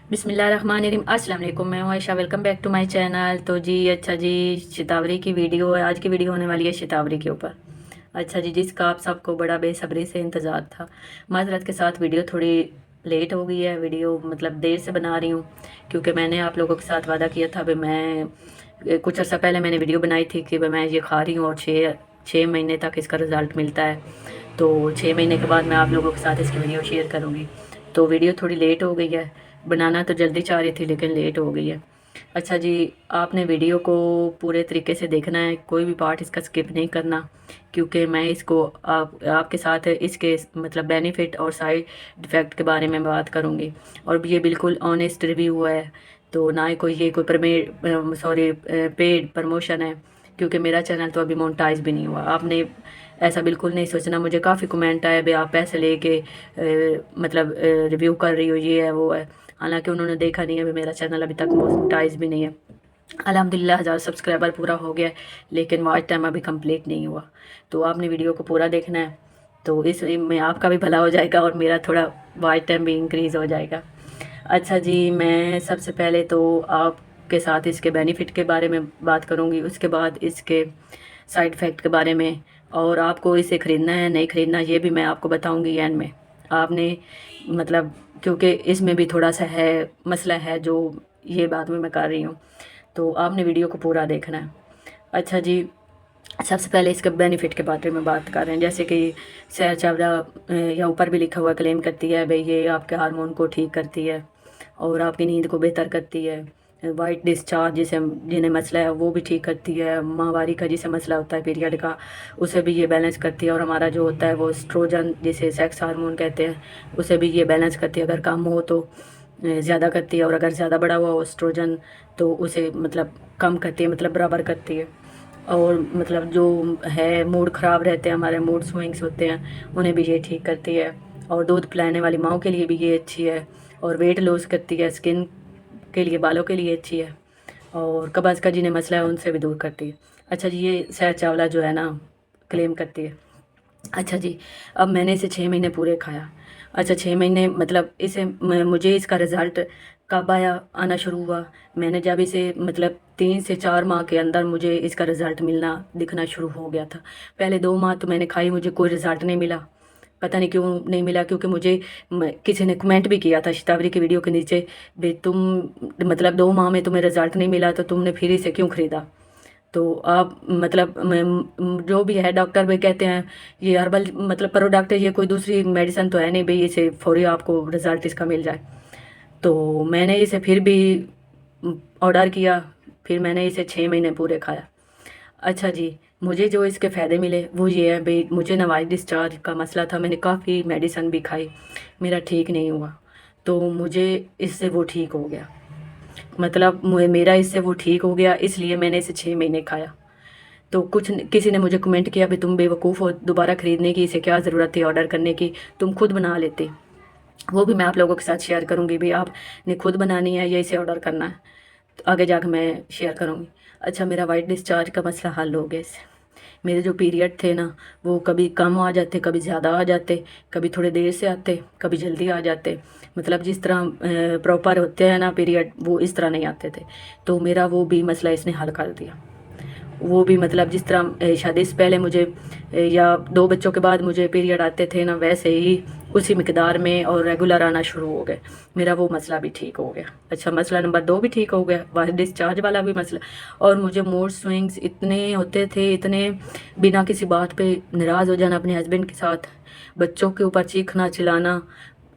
बिस्मिल्लाहिर्रहमानिर्रहीम। अस्सलाम वालेकुम, मैं हूं Ayesha. Welcome back to my channel. तो जी अच्छा जी, शतावरी की वीडियो है। आज की वीडियो होने वाली है शतावरी के ऊपर। अच्छा जी, जिसका आप सबको बड़ा बेसब्री से इंतज़ार था। माजरत के साथ वीडियो थोड़ी लेट हो गई है। वीडियो मतलब देर से बना रही हूँ क्योंकि मैंने आप लोगों के साथ वादा किया था। मैं कुछ अर्सा पहले मैंने वीडियो बनाई थी कि मैं ये खा रही हूँ और छः छः महीने तक इसका रिज़ल्ट मिलता है। तो 6 महीने के बाद मैं आप लोगों के साथ इसकी वीडियो शेयर करूँगी। तो वीडियो थोड़ी लेट हो गई है। बनाना तो जल्दी चाह रही थी लेकिन लेट हो गई है। अच्छा जी, आपने वीडियो को पूरे तरीके से देखना है, कोई भी पार्ट इसका स्किप नहीं करना क्योंकि मैं इसको आपके साथ इसके मतलब बेनिफिट और साइड इफ़ेक्ट के बारे में बात करूँगी। और ये बिल्कुल ऑनेस्ट रिव्यू है, तो ना ही कोई ये कोई पेड प्रमोशन है क्योंकि मेरा चैनल तो अभी मोनेटाइज भी नहीं हुआ। आपने ऐसा बिल्कुल नहीं सोचना। मुझे काफ़ी कमेंट आए भाई आप पैसे लेके मतलब रिव्यू कर रही हो, ये है वो है। हालांकि उन्होंने देखा नहीं है, अभी मेरा चैनल अभी तक मोनेटाइज भी नहीं है। अल्हम्दुलिल्लाह 1000 सब्सक्राइबर पूरा हो गया है, लेकिन वॉच टाइम अभी कंप्लीट नहीं हुआ। तो आपने वीडियो को पूरा देखना है, तो इस में आपका भी भला हो जाएगा और मेरा थोड़ा वॉच टाइम भी इंक्रीज़ हो जाएगा। अच्छा जी, मैं सबसे पहले तो आपके साथ इसके बेनिफिट के बारे में बात करूँगी, उसके बाद इसके साइड इफ़ेक्ट के बारे में, और आपको इसे ख़रीदना है नहीं ख़रीदना ये भी मैं आपको बताऊँगी एंड में। आपने मतलब क्योंकि इसमें भी थोड़ा सा है मसला है जो ये बात में मैं कर रही हूँ, तो आपने वीडियो को पूरा देखना है। अच्छा जी, सबसे पहले इसके बेनिफिट के बारे में बात कर रहे हैं। जैसे कि सैर चावला या ऊपर भी लिखा हुआ क्लेम करती है भाई ये आपके हार्मोन को ठीक करती है और आपकी नींद को बेहतर करती है। वाइट डिस्चार्ज जिसे जिन्हें मसला है वो भी ठीक करती है। माहवारी का जिसे मसला होता है पीरियड का, उसे भी ये बैलेंस करती है। और हमारा जो होता है वो एस्ट्रोजन जिसे सेक्स हार्मोन कहते हैं, उसे भी ये बैलेंस करती है। अगर कम हो तो ज़्यादा करती है, और अगर ज़्यादा बढ़ा हुआ हो एस्ट्रोजन तो उसे मतलब कम करती है, मतलब बराबर करती है। और मतलब जो है मूड ख़राब रहते हैं, हमारे मूड स्विंग्स होते हैं, उन्हें भी ये ठीक करती है। और दूध पिलाने वाली माँओं के लिए भी ये अच्छी है। और वेट लॉस करती है, स्किन के लिए, बालों के लिए अच्छी है। और कब्ज़ का जिन्हें मसला है उनसे भी दूर करती है। अच्छा जी, ये सैर चावला जो है ना क्लेम करती है। अच्छा जी, अब मैंने इसे 6 महीने पूरे खाया। अच्छा 6 महीने मतलब मुझे इसका रिज़ल्ट कब आना शुरू हुआ। मैंने जब इसे मतलब 3 से 4 माह के अंदर मुझे इसका रिज़ल्ट मिलना दिखना शुरू हो गया था। पहले 2 माह तो मैंने खाई, मुझे कोई रिज़ल्ट नहीं मिला। पता नहीं क्यों नहीं मिला, क्योंकि मुझे किसी ने कमेंट भी किया था शतावरी की वीडियो के नीचे, भाई तुम मतलब 2 माह में तुम्हें रिज़ल्ट नहीं मिला तो तुमने फिर इसे क्यों ख़रीदा। तो आप मतलब जो भी है डॉक्टर भी कहते हैं ये हर्बल मतलब प्रोडक्ट है, ये कोई दूसरी मेडिसिन तो है नहीं भाई इसे फौरी आपको रिज़ल्ट इसका मिल जाए। तो मैंने इसे फिर भी ऑर्डर किया, फिर मैंने इसे 6 महीने पूरे खाया। अच्छा जी, मुझे जो इसके फ़ायदे मिले वो ये है भाई, मुझे ना वाइट डिस्चार्ज का मसला था, मैंने काफ़ी मेडिसिन भी खाई, मेरा ठीक नहीं हुआ। तो मुझे इससे वो ठीक हो गया, मतलब मेरा इससे वो ठीक हो गया, इसलिए मैंने इसे 6 महीने खाया। तो किसी ने मुझे कमेंट किया भी तुम बेवकूफ़ हो दोबारा ख़रीदने की, इसे क्या ज़रूरत थी ऑर्डर करने की, तुम खुद बना लेते। वो भी मैं आप लोगों के साथ शेयर करूँगी भी, आपने खुद बनानी है या इसे ऑर्डर करना है, तो आगे जाकर मैं शेयर करूँगी। अच्छा, मेरा वाइट डिस्चार्ज का मसला हल हो गया इससे। मेरे जो पीरियड थे ना वो कभी कम आ जाते, कभी ज़्यादा आ जाते, कभी थोड़े देर से आते, कभी जल्दी आ जाते। मतलब जिस तरह प्रॉपर होते हैं ना पीरियड, वो इस तरह नहीं आते थे। तो मेरा वो भी मसला इसने हल कर दिया। वो भी मतलब जिस तरह शादी से पहले मुझे या 2 बच्चों के बाद मुझे पीरियड आते थे ना, वैसे ही उसी मिकदार में और रेगुलर आना शुरू हो गए। मेरा वो मसला भी ठीक हो गया। अच्छा, मसला नंबर 2 भी ठीक हो गया, वाइट डिस्चार्ज वाला भी मसला। और मुझे मूड स्विंग्स इतने होते थे, इतने बिना किसी बात पे नाराज़ हो जाना अपने हस्बैंड के साथ, बच्चों के ऊपर चीखना चिल्लाना,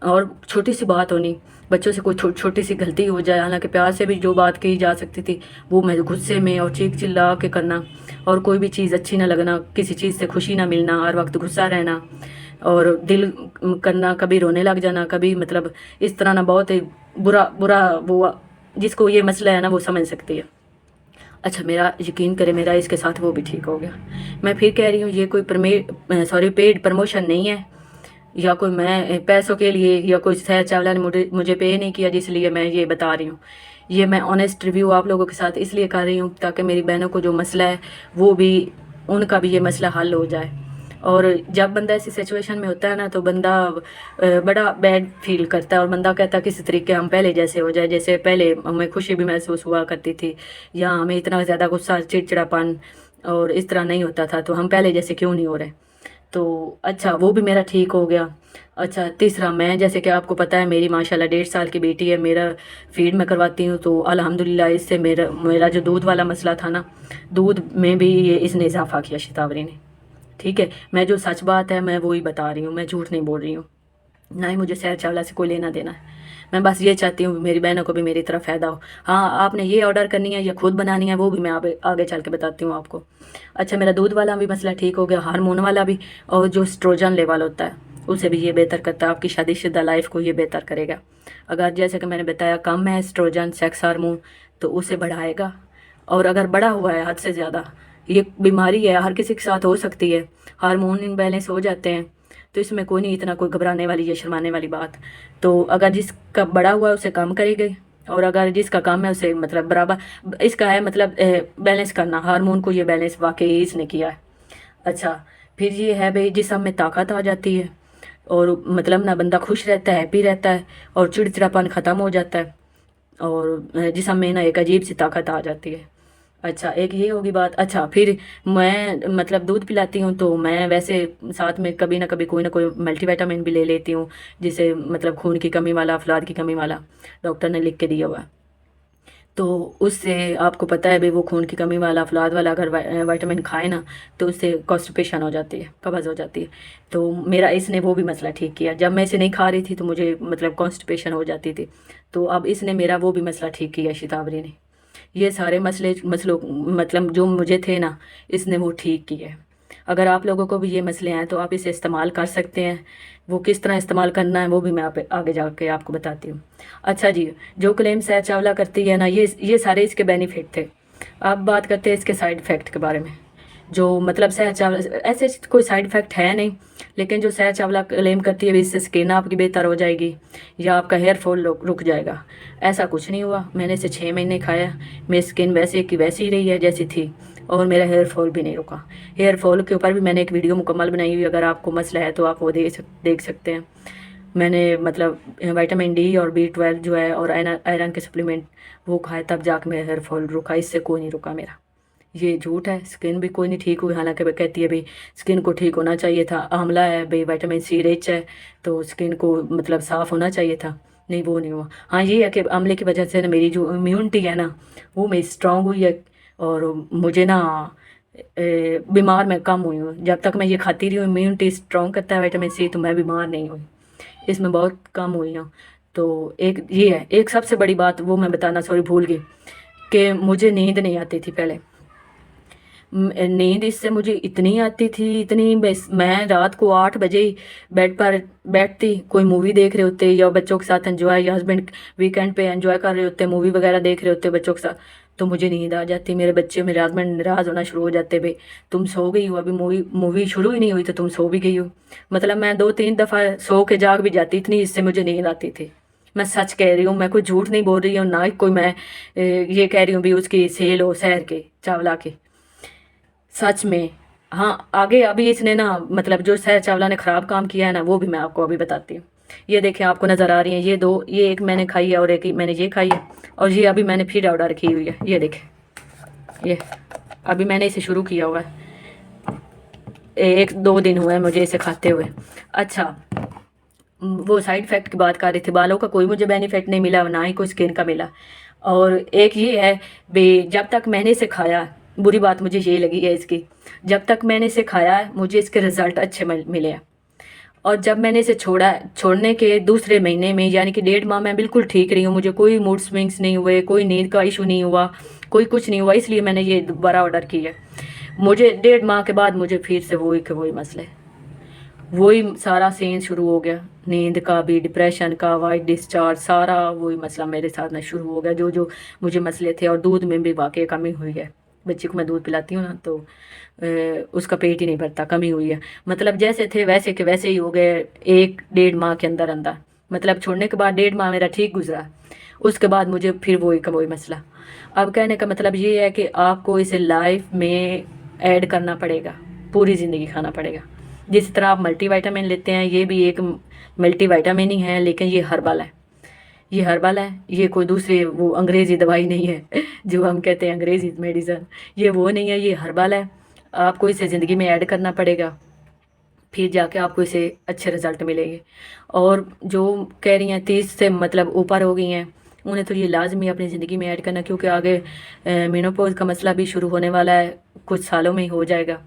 और छोटी सी बात होनी, बच्चों से कोई छोटी सी गलती हो जाए, हालांकि प्यार से भी जो बात कही जा सकती थी वो मैं गुस्से में और चीख चिल्ला के करना। और कोई भी चीज़ अच्छी ना लगना, किसी चीज़ से खुशी ना मिलना, हर वक्त गुस्सा रहना और दिल करना, कभी रोने लग जाना, कभी मतलब इस तरह ना बहुत ही बुरा बुरा वो जिसको ये मसला है ना वो समझ सकती है। अच्छा, मेरा यकीन करे मेरा इसके साथ वो भी ठीक हो गया। मैं फिर कह रही हूँ ये कोई पेड प्रमोशन नहीं है, या कोई मैं पैसों के लिए, या कोई सैर चावला ने मुझे पे नहीं किया जिसलिए मैं ये बता रही हूँ। ये मैं ऑनेस्ट रिव्यू आप लोगों के साथ इसलिए कर रही हूँ ताकि मेरी बहनों को जो मसला है वो भी, उनका भी ये मसला हल हो जाए। اور جب بندہ ایسی سچویشن میں ہوتا ہے نا تو بندہ بڑا بیڈ فیل کرتا ہے، اور بندہ کہتا ہے کسی طریقے ہم پہلے جیسے ہو جائے، جیسے پہلے ہمیں خوشی بھی محسوس ہوا کرتی تھی، یا ہمیں اتنا زیادہ غصہ چڑچڑاپن اور اس طرح نہیں ہوتا تھا، تو ہم پہلے جیسے کیوں نہیں ہو رہے؟ تو اچھا وہ بھی میرا ٹھیک ہو گیا۔ اچھا تیسرا، میں جیسے کہ آپ کو پتہ ہے میری ماشاءاللہ 1.5 سال کی بیٹی ہے، میرا فیڈ میں کرواتی ہوں، تو الحمدللہ اس سے میرا جو دودھ والا مسئلہ تھا نا، دودھ میں بھی اس نے اضافہ کیا شتاوری نے۔ ٹھیک ہے، میں جو سچ بات ہے میں وہی بتا رہی ہوں، میں جھوٹ نہیں بول رہی ہوں، نہ ہی مجھے سیر چاولہ سے کوئی لینا دینا ہے۔ میں بس یہ چاہتی ہوں میری بہنوں کو بھی میری طرح فائدہ ہو۔ ہاں آپ نے یہ آرڈر کرنی ہے یا خود بنانی ہے وہ بھی میں آگے چل کے بتاتی ہوں آپ کو۔ اچھا میرا دودھ والا بھی مسئلہ ٹھیک ہو گیا، ہارمون والا بھی، اور جو اسٹروجن لیول ہوتا ہے اسے بھی یہ بہتر کرتا ہے، آپ کی شادی شدہ لائف کو یہ بہتر کرے گا۔ اگر جیسے کہ میں نے بتایا کم ہے اسٹروجن سیکس ہارمون تو اسے بڑھائے گا، اور اگر بڑا ہوا ہے حد سے زیادہ، یہ بیماری ہے ہر کسی کے ساتھ ہو سکتی ہے، ہارمون امبیلنس ہو جاتے ہیں، تو اس میں کوئی نہیں اتنا کوئی گھبرانے والی یا شرمانے والی بات۔ تو اگر جس کا بڑا ہوا ہے اسے کم کرے گی، اور اگر جس کا کم ہے اسے مطلب برابر اس کا ہے، مطلب بیلنس کرنا ہارمون کو، یہ بیلنس واقعی اس نے کیا ہے۔ اچھا پھر یہ ہے بھئی جسم میں طاقت آ جاتی ہے، اور مطلب نہ بندہ خوش رہتا ہے، ہیپی رہتا ہے، اور چڑچڑاپن ختم ہو جاتا ہے، اور جسم میں نا ایک عجیب سی طاقت آ جاتی ہے۔ اچھا ایک یہ ہوگی بات۔ اچھا پھر میں مطلب دودھ پلاتی ہوں تو میں ویسے ساتھ میں کبھی نہ کبھی کوئی نہ کوئی ملٹی ویٹامن بھی لے لیتی ہوں، جسے مطلب خون کی کمی والا، فولاد کی کمی والا ڈاکٹر نے لکھ کے دیا ہوا ہے۔ تو اس سے آپ کو پتہ ہے بھئی وہ خون کی کمی والا، فولاد والا اگر وائٹامن کھائے نا تو اس سے کانسٹیپیشن ہو جاتی ہے، قبض ہو جاتی ہے۔ تو میرا اس نے وہ بھی مسئلہ ٹھیک کیا، جب میں اسے نہیں کھا رہی تھی تو مجھے مطلب کانسٹیپیشن ہو جاتی تھی، تو اب اس نے میرا وہ بھی مسئلہ ٹھیک کیا شتاوری نے۔ یہ سارے مسئلوں مطلب جو مجھے تھے نا اس نے وہ ٹھیک کیے۔ اگر آپ لوگوں کو بھی یہ مسئلے ہیں تو آپ اسے استعمال کر سکتے ہیں، وہ کس طرح استعمال کرنا ہے وہ بھی میں آگے جا کے آپ کو بتاتی ہوں۔ اچھا جی، جو کلیم سیر چاولہ کرتی ہے نا، یہ سارے اس کے بینیفٹ تھے۔ اب بات کرتے ہیں اس کے سائیڈ افیکٹ کے بارے میں۔ جو مطلب سیر چاولہ ایسے کوئی سائیڈ افیکٹ ہے نہیں، لیکن جو سیر چاولہ کلیم کرتی ہے اس سے سکن آپ کی بہتر ہو جائے گی، یا آپ کا ہیئر فال رک جائے گا۔ ایسا کچھ نہیں ہوا، میں نے اسے 6 مہینے کھایا، میری سکن ویسے کی ویسی ہی رہی ہے جیسی تھی، اور میرا ہیئر فال بھی نہیں رکا۔ ہیئر فال کے اوپر بھی میں نے ایک ویڈیو مکمل بنائی ہوئی، اگر آپ کو مسئلہ ہے تو آپ وہ دیکھ سکتے ہیں۔ میں نے مطلب وٹامن ڈی اور B12 جو ہے اور آئرن کے سپلیمنٹ وہ کھائے، تب جا کے میرا ہیئر فال رکا، اس سے کوئی نہیں رکا میرا۔ یہ جھوٹ ہے، سکن بھی کوئی نہیں ٹھیک ہوئی، حالانکہ وہ کہتی ہے بھئی سکن کو ٹھیک ہونا چاہیے تھا، آملہ ہے بھئی وٹامن سی رچ ہے تو سکن کو مطلب صاف ہونا چاہیے تھا، نہیں وہ نہیں ہوا۔ ہاں یہ ہے کہ آملے کی وجہ سے نا میری جو امیونٹی ہے نا وہ میری اسٹرانگ ہوئی ہے، اور مجھے نا بیمار میں کم ہوئی ہوں۔ جب تک میں یہ کھاتی رہی ہوں، امیونٹی اسٹرانگ کرتا ہے وٹامن سی، تو میں بیمار نہیں ہوئی، اس میں بہت کم ہوئی ہوں۔ تو ایک یہ ہے، ایک سب سے بڑی بات وہ میں بتانا سوری بھول گئی، کہ مجھے نیند نہیں آتی تھی پہلے۔ نیند اس سے مجھے اتنی آتی تھی، اتنی میں رات کو 8 بجے ہی بیڈ پر بیٹھتی، کوئی مووی دیکھ رہے ہوتے یا بچوں کے ساتھ انجوائے، یا ہسبینڈ ویکینڈ پہ انجوائے کر رہے ہوتے، مووی وغیرہ دیکھ رہے ہوتے بچوں کے ساتھ، تو مجھے نیند آ جاتی۔ میرے بچے میرے ہسبینڈ ناراض ہونا شروع ہو جاتے، بھئی تم سو گئی ہو، ابھی مووی شروع ہی نہیں ہوئی تو تم سو بھی گئی ہو۔ مطلب میں 2-3 دفعہ سو کے جاگ بھی جاتی، اتنی اس سے مجھے نیند آتی تھی۔ میں سچ کہہ رہی ہوں، میں کوئی جھوٹ نہیں بول رہی ہوں، نہ کوئی میں یہ کہہ رہی ہوں بھی اس کی سیل ہو سیر کے چاولہ کے، سچ میں۔ ہاں آگے ابھی اس نے نا مطلب جو سیر چاولہ نے خراب کام کیا ہے نا وہ بھی میں آپ کو ابھی بتاتی ہوں۔ یہ دیکھیں آپ کو نظر آ رہی ہیں یہ ایک میں نے کھائی ہے اور ایک میں نے یہ کھائی ہے، اور یہ ابھی میں نے پھر آرڈر کی ہوئی ہے، یہ دیکھیں، یہ ابھی میں نے اسے شروع کیا ہوا ہے، 1-2 دن ہوئے ہیں مجھے اسے کھاتے ہوئے۔ اچھا وہ سائیڈ افیکٹ کی بات کر رہی تھی، بالوں کا کوئی مجھے بینیفٹ نہیں ملا، نہ ہی کوئی سکن کا ملا۔ اور ایک یہ ہے بھئی جب تک میں نے اسے کھایا، بری بات مجھے یہ لگی ہے اس کی، جب تک میں نے اسے کھایا ہے مجھے اس کے رزلٹ اچھے ملے ہیں، اور جب میں نے اسے چھوڑنے کے دوسرے مہینے میں یعنی کہ 1.5 ماہ میں بالکل ٹھیک رہی ہوں، مجھے کوئی موڈ سوئنگس نہیں ہوئے، کوئی نیند کا ایشو نہیں ہوا، کوئی کچھ نہیں ہوا، اس لیے میں نے یہ دوبارہ آرڈر کی ہے۔ مجھے 1.5 ماہ کے بعد مجھے پھر سے وہی مسئلے، وہی سارا سین شروع ہو گیا، نیند کا بھی، ڈپریشن کا، وائٹ ڈسچارج، سارا وہی مسئلہ میرے ساتھ نہ شروع ہو گیا، جو مجھے مسئلے تھے۔ اور دودھ میں بھی واقعی کمی ہوئی ہے، بچی کو میں دودھ پلاتی ہوں نا تو اس کا پیٹ ہی نہیں بھرتا، کمی ہوئی ہے، مطلب جیسے تھے ویسے کے ویسے ہی ہو گئے 1-1.5 ماہ کے اندر مطلب چھوڑنے کے بعد 1.5 ماہ میرا ٹھیک گزرا، اس کے بعد مجھے پھر وہی مسئلہ۔ اب کہنے کا مطلب یہ ہے کہ آپ کو اسے لائف میں ایڈ کرنا پڑے گا، پوری زندگی کھانا پڑے گا۔ जिस तरह आप मल्टी विटामिन लेते हैं, ये भी एक मल्टी विटामिन ही है, लेकिन ये हर्बल है। ये हर्बल है, ये कोई दूसरे वो अंग्रेज़ी दवाई नहीं है जो हम कहते हैं अंग्रेज़ी मेडिसन, ये वो नहीं है, ये हर्बल है। आपको इसे ज़िंदगी में ऐड करना पड़ेगा, फिर जाके आपको इसे अच्छे रिज़ल्ट मिलेंगे। और जो कह रही हैं 30 से मतलब ऊपर हो गई हैं, उन्हें तो ये लाजमी अपनी ज़िंदगी में ऐड करना, क्योंकि आगे मेनोपॉज का मसला भी शुरू होने वाला है, कुछ सालों में ही हो जाएगा।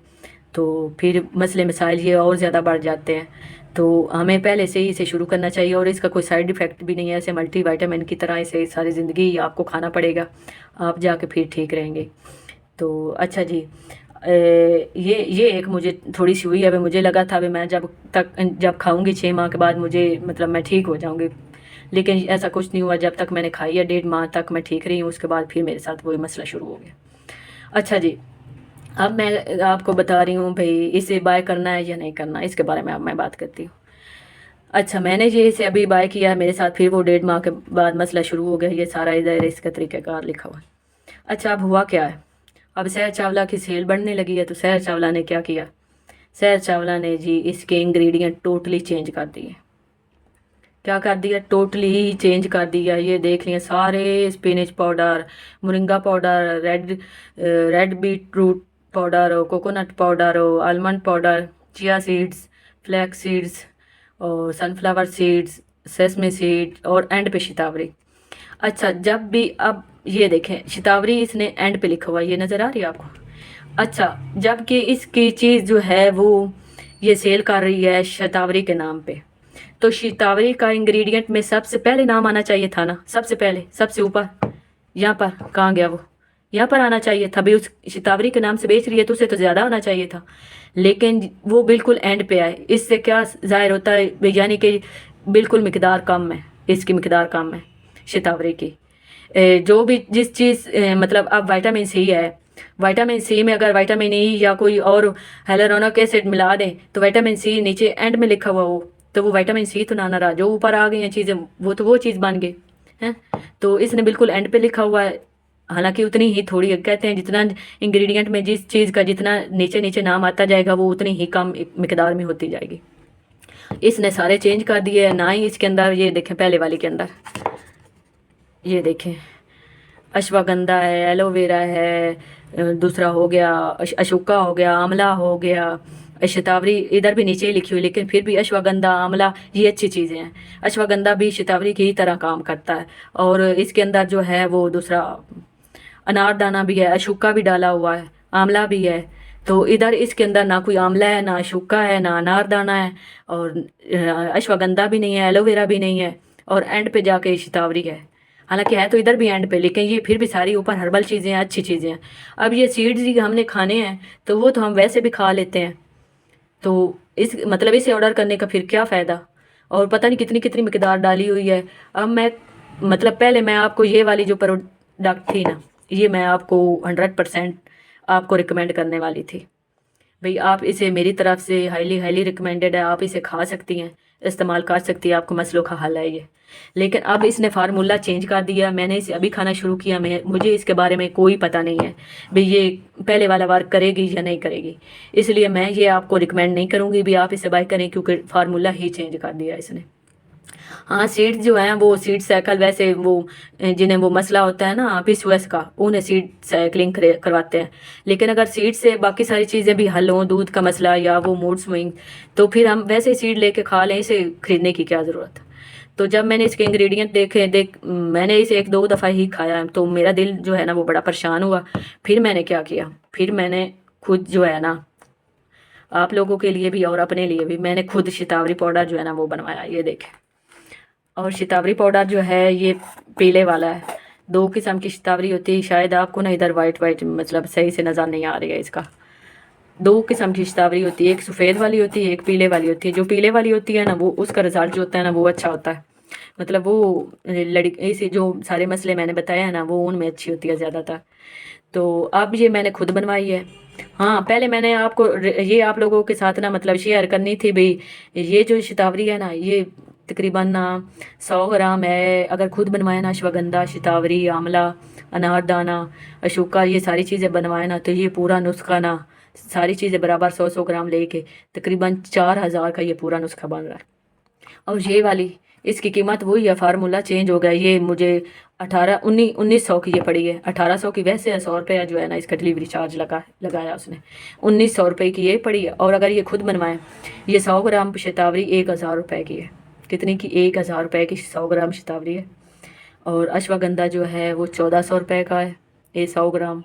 तो फिर मसले मसाइल ये और ज़्यादा बढ़ जाते हैं। तो हमें पहले से ही इसे शुरू करना चाहिए, और इसका कोई साइड इफ़ेक्ट भी नहीं है। ऐसे मल्टी विटामिन की तरह इसे सारी ज़िंदगी आपको खाना पड़ेगा, आप जाके फिर ठीक रहेंगे। तो अच्छा जी, ये एक मुझे थोड़ी सी हुई है। अभी मुझे लगा था अभी मैं जब खाऊंगी 6 माह के बाद मुझे मतलब मैं ठीक हो जाऊंगी, लेकिन ऐसा कुछ नहीं हुआ। जब तक मैंने खाई है 1.5 माह तक मैं ठीक रही हूँ, उसके बाद फिर मेरे साथ वही मसला शुरू हो गया। अच्छा जी, अब मैं आपको बता रही हूँ भाई इसे बाय करना है या नहीं करना, इसके बारे में अब मैं बात करती हूँ। अच्छा, मैंने ये इसे अभी बाय किया है, मेरे साथ फिर वो 1.5 माह के बाद मसला शुरू हो गया। ये सारा इधर इसका तरीक़ाकार लिखा हुआ है। अच्छा, अब हुआ क्या है, अब सहर चावला की सेल बढ़ने लगी है। तो सहर चावला ने क्या किया, सहर चावला ने जी इसके इंग्रेडिएंट टोटली चेंज कर दिए। क्या कर दिया, टोटली ही चेंज कर दिया। ये देख लिया, सारे spinach powder, moringa powder, red beetroot powder हो, कोकोनट पाउडर हो, almond powder, chia seeds, flax seeds और सनफ्लावर सीड्स, सेसमे सीड और एंड पे शतावरी। अच्छा, जब भी अब ये देखें शतावरी इसने एंड पे लिखा हुआ, ये नज़र आ रही है आपको। अच्छा, जबकि इसकी चीज़ जो है वो ये सेल कर रही है शतावरी के नाम पे, तो शतावरी का इंग्रेडिएंट में सबसे पहले नाम आना चाहिए था ना, सबसे पहले सबसे ऊपर। यहाँ पर कहाँ गया वो, यहाँ पर आना चाहिए था भाई। उस शतावरी के नाम से बेच रही है तो उसे तो ज़्यादा होना चाहिए था, लेकिन वो बिल्कुल एंड पे आए। इससे क्या ज़ाहिर होता है, यानी कि बिल्कुल मिकदार कम है, इसकी मिकदार कम है शतावरी की। जो भी जिस चीज़ मतलब अब विटामिन सी है, विटामिन सी में अगर विटामिन ई या कोई और हेलुरोनिक एसिड मिला दें तो विटामिन सी नीचे एंड में लिखा हुआ हो, तो वो विटामिन सी तो ना रहा, जो ऊपर आ गई हैं चीज़ें वो तो वो चीज़ बन गई हैं। तो इसने बिल्कुल एंड पे लिखा हुआ है, हालांकि उतनी ही थोड़ी है। कहते हैं जितना इंग्रेडिएंट में जिस चीज़ का जितना नीचे नीचे नाम आता जाएगा वो उतनी ही कम मिकदार में होती जाएगी। इसने सारे चेंज कर दिए हैं। ना ही इसके अंदर ये देखें, पहले वाले के अंदर ये देखें अश्वगंधा है, एलोवेरा है, दूसरा हो गया अशोका हो गया, आंवला हो गया, शतावरी इधर भी नीचे ही लिखी हुई, लेकिन फिर भी अश्वगंधा आंवला ये अच्छी चीज़ें हैं। अश्वगंधा भी शतावरी की ही तरह काम करता है। और इसके अंदर जो है वो दूसरा अनारदाना भी है, अशोका भी डाला हुआ है, आंवला भी है। तो इधर इसके अंदर ना कोई आंवला है, ना अशोका है, ना अनारदाना है, और अश्वगंधा भी नहीं है, एलोवेरा भी नहीं है, और एंड पे जाके शतावरी है। हालांकि है तो इधर भी एंड पे, लेकिन ये फिर भी सारी ऊपर हर्बल चीज़ें हैं, अच्छी चीज़ें हैं। अब ये सीड्स ही हमने खाने हैं तो वो तो हम वैसे भी खा लेते हैं, तो इस मतलब इसे ऑर्डर करने का फिर क्या फ़ायदा। और पता नहीं कितनी कितनी मिकदार डाली हुई है। अब मैं मतलब पहले मैं आपको ये वाली जो प्रोडक्ट थी ना, ये मैं आपको 100% आपको रिकमेंड करने वाली थी भाई। आप इसे मेरी तरफ से हाईली हाईली रिकमेंडेड है, आप इसे खा सकती हैं, इस्तेमाल कर सकती हैं, आपको मसलों का हल है ये। लेकिन अब इसने फार्मूला चेंज कर दिया, मैंने इसे अभी खाना शुरू किया, मुझे इसके बारे में कोई पता नहीं है भाई ये पहले वाला वर्क करेगी या नहीं करेगी। इसलिए मैं ये आपको रिकमेंड नहीं करूँगी भी आप इसे बाय करें, क्योंकि फार्मूला ही चेंज कर दिया इसने। हाँ, सीड्स जो हैं वो सीड साइकिल, वैसे वो जिन्हें वो मसला होता है ना PCOS का, उन्हें सीड साइकिलिंग करवाते हैं। लेकिन अगर सीड से बाकी सारी चीज़ें भी हल हों, दूध का मसला या वो मूड स्विंग, तो फिर हम वैसे ही सीड लेके खा लें, इसे खरीदने की क्या ज़रूरत है। तो जब मैंने इसके इंग्रेडिएंट मैंने इसे 1-2 दफ़ा ही खाया तो मेरा दिल जो है ना वो बड़ा परेशान हुआ। फिर मैंने क्या किया, फिर मैंने खुद जो है ना आप लोगों के लिए भी और अपने लिए भी मैंने खुद शतावरी पाउडर जो है ना वो बनवाया, ये देखें। और शतावरी पाउडर जो है ये पीले वाला है। 2 किस्म की शतावरी होती है, शायद आपको ना इधर वाइट वाइट मतलब सही से नज़र नहीं आ रही है। इसका 2 किस्म की शतावरी होती है, एक सफ़ेद वाली होती है, एक पीले वाली होती है। जो पीले वाली होती है ना वो उसका रिज़ल्ट जो होता है ना वो अच्छा होता है, मतलब वो लड़की से जो सारे मसले मैंने बताए हैं ना वो उनमें अच्छी होती है ज़्यादातर। तो अब ये मैंने खुद बनवाई है। हाँ, पहले मैंने आपको ये आप लोगों के साथ ना मतलब शेयर करनी थी भाई, ये जो शतावरी है ना ये तकरीबन ना 100 ग्राम है। अगर खुद बनवाए ना अश्वगंधा, शतावरी, आंवला, अनारदाना, अशोका, ये सारी चीज़ें बनवाए ना तो ये पूरा नुस्खा ना सारी चीज़ें बराबर 100 ग्राम लेके तकरीबन 4000 का ये पूरा नुस्खा बन रहा है। और ये वाली इसकी कीमत वही है, फार्मूला चेंज हो गया। ये मुझे 1900 की ये पड़ी है। 1800 की वैसे है, 100 रुपया जो है ना इसका डिलीवरी चार्ज लगाया उसने। 1900 रुपये की ये पड़ी है। और अगर ये खुद बनवाएं, ये 100 ग्राम शतावरी 1000 रुपये की है। कितनी की? 1000 रुपये की 100 ग्राम शतावरी है। और अश्वगंधा जो है वो 1400 रुपये का है ये 100 ग्राम।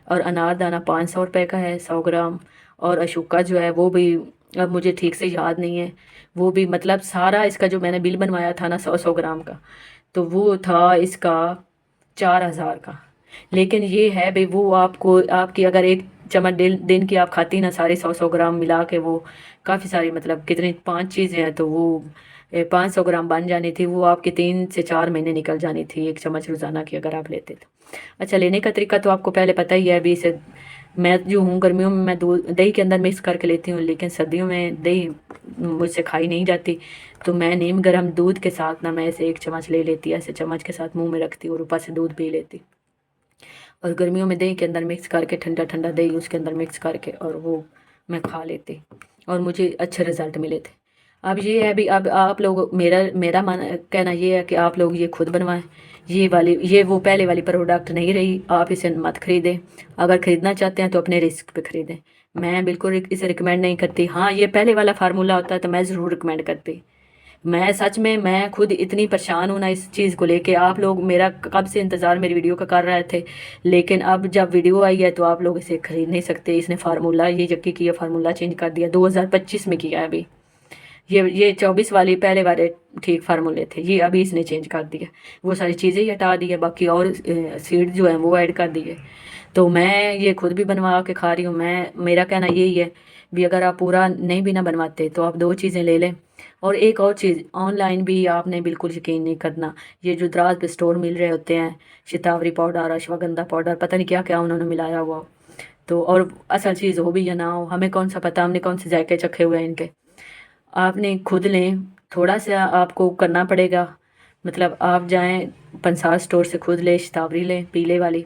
और अनारदाना 500 रुपये का है 100 ग्राम। और अशोका जो है वो भी, अब मुझे ठीक से याद नहीं है, वो भी मतलब सारा इसका जो मैंने बिल बनवाया था ना 100 ग्राम का, तो वो था इसका 4000 का। लेकिन ये है भाई, वो आपको आपकी अगर एक चम्मच दिन की आप खाती ना सारे 100 ग्राम मिला के, वो काफ़ी सारी मतलब कितनी 5 चीज़ें हैं, तो वो 500 ग्राम बन जानी थी। वो आपके 3 से 4 महीने निकल जानी थी एक चम्मच रोज़ाना की अगर आप लेते तो। अच्छा, लेने का तरीका तो आपको पहले पता ही है। अभी इसे मैं जो हूँ गर्मियों में मैं दूध दही के अंदर मिक्स करके लेती हूँ, लेकिन सर्दियों में दही मुझसे खाई नहीं जाती, तो मैं नीम गर्म दूध के साथ ना मैं इसे 1 चम्मच ले लेती, ऐसे चम्मच के साथ मुंह में रखती और ऊपर से दूध पी लेती। और गर्मियों में दही के अंदर मिक्स करके ठंडा ठंडा दही उसके अंदर मिक्स करके और वो मैं खा लेती और मुझे अच्छे रिज़ल्ट मिले थे। अब ये है भी, अब आप लोग मेरा मेरा कहना ये है कि आप लोग ये खुद बनवाएं। ये वो पहले वाली प्रोडक्ट नहीं रही, आप इसे मत ख़रीदें। अगर ख़रीदना चाहते हैं तो अपने रिस्क पे ख़रीदें। मैं बिल्कुल इसे रिकमेंड नहीं करती। हाँ, ये पहले वाला फार्मूला होता है तो मैं ज़रूर रिकमेंड करती। मैं सच में मैं खुद इतनी परेशान हूँ ना इस चीज़ को लेके। आप लोग मेरा कब से इंतज़ार मेरी वीडियो का कर रहे थे, लेकिन अब जब वीडियो आई है तो आप लोग इसे ख़रीद नहीं सकते। इसने फार्मूला ये जबकि किया फार्मूला चेंज कर दिया, 2025 में किया है अभी। ये 24 वाली पहले वाले ठीक फार्मूले थे, ये अभी इसने चेंज कर दिया। वो सारी चीज़ें ही हटा दी है, बाकी और सीड जो है वो ऐड कर दिए। तो मैं ये खुद भी बनवा के खा रही हूँ। मेरा कहना यही है भी, अगर आप पूरा नहीं भी ना बनवाते तो आप 2 चीज़ें ले लें। और एक और चीज़, ऑनलाइन भी आपने बिल्कुल यकीन नहीं करना। ये जो दराज पे स्टोर मिल रहे होते हैं, शतावरी पाउडर, अश्वगंधा पाउडर, पता नहीं क्या क्या उन्होंने मिलाया हुआ हो, तो और असल चीज़ हो भी या ना हो, हमें कौन सा पता, हमने कौन से जायके चखे हुए हैं इनके। आपने खुद लें, थोड़ा सा आपको करना पड़ेगा। मतलब आप जाएं पंसार स्टोर से खुद लें, शतावरी लें पीले वाली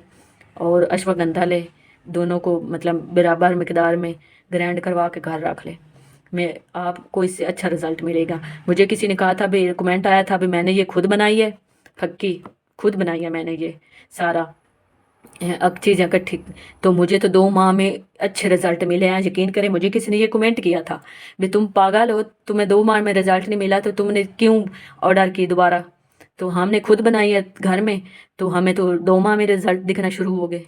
और अश्वगंधा लें, दोनों को मतलब बराबर मिकदार में ग्राइंड करवा के घर रख लें। मैं आपको इससे अच्छा रिज़ल्ट मिलेगा। मुझे किसी ने कहा था भी, कमेंट आया था भी, मैंने ये खुद बनाई है फक्की, खुद बनाई है मैंने ये सारा अब चीज़ें इकट्ठी, तो मुझे तो 2 माह में अच्छे रिज़ल्ट मिले हैं। यकीन करें, मुझे किसी ने ये कमेंट किया था भी तुम पागल हो, तुम्हें 2 माह में रिज़ल्ट नहीं मिला तो तुमने क्यों ऑर्डर की दोबारा। तो हमने खुद बनाई है घर में, तो हमें तो 2 माह में रिज़ल्ट दिखना शुरू हो गए।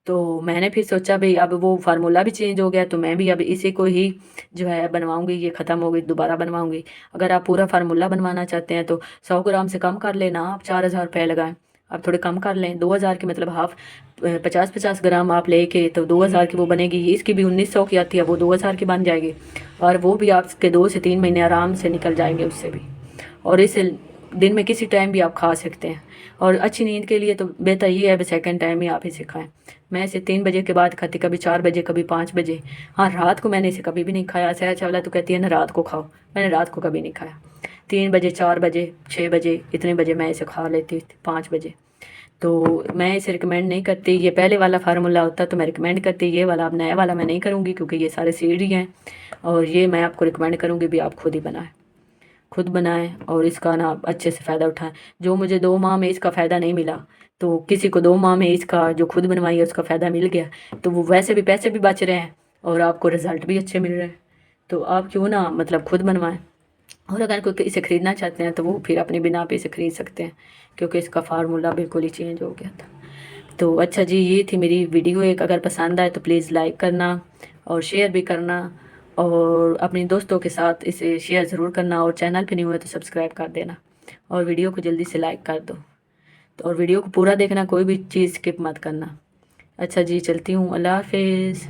तो मैंने फिर सोचा भाई अब वो फार्मूला भी चेंज हो गया, तो मैं भी अब इसी को ही जो है बनवाऊंगी। ये ख़त्म हो गई, दोबारा बनवाऊंगी। अगर आप पूरा फार्मूला बनवाना चाहते हैं तो 100 ग्राम से कम कर लेना, आप 4000 रुपये लगाएं। आप थोड़े कम कर लें, 2000 की मतलब हाफ 50-50 ग्राम आप लेके तो 2000 की वो बनेगी। इसकी भी 1900 की आती है, वो 2000 की बन जाएगी और वो भी आपके 2 से 3 महीने आराम से निकल जाएंगे उससे भी। और इसे दिन में किसी टाइम भी आप खा सकते हैं। और अच्छी नींद के लिए तो बेहतर ये है, सेकंड टाइम ही आप इसे खाएं। मैं इसे 3 बजे के बाद खाती, कभी 4 बजे, कभी 5 बजे। हाँ, रात को मैंने इसे कभी भी नहीं खाया। सहज चावला तो कहती है ना रात को खाओ, मैंने रात को कभी नहीं खाया। 3 बजे, 4 बजे, 6 बजे, इतने बजे मैं इसे खा लेती थी, 5 बजे। तो मैं इसे रिकमेंड नहीं करती। ये पहले वाला फार्मूला होता तो मैं रिकमेंड करती, ये वाला अब नया वाला मैं नहीं करूँगी क्योंकि ये सारे सीड ही हैं। और ये मैं आपको रिकमेंड करूँगी भी, आप खुद ही बनाएं, खुद बनाएं और इसका ना अच्छे से फ़ायदा उठाएं। जो मुझे 2 माह में इसका फ़ायदा नहीं मिला, तो किसी को 2 माह में इसका जो खुद बनवाई है उसका फ़ायदा मिल गया, तो वो वैसे भी पैसे भी बच रहे हैं और आपको रिज़ल्ट भी अच्छे मिल रहे हैं। तो आप क्यों ना मतलब खुद बनवाएं। और अगर कोई इसे ख़रीदना चाहते हैं तो वो फिर अपनी बिना पे इसे ख़रीद सकते हैं, क्योंकि इसका फार्मूला बिल्कुल ही चेंज हो गया था। तो अच्छा जी, ये थी मेरी वीडियो एक। अगर पसंद आए तो प्लीज़ लाइक करना और शेयर भी करना और अपने दोस्तों के साथ इसे शेयर ज़रूर करना। और चैनल पे नहीं हुआ तो सब्सक्राइब कर देना और वीडियो को जल्दी से लाइक कर दो। तो और वीडियो को पूरा देखना, कोई भी चीज़ स्किप मत करना। अच्छा जी, चलती हूँ, अल्लाह हाफिज़।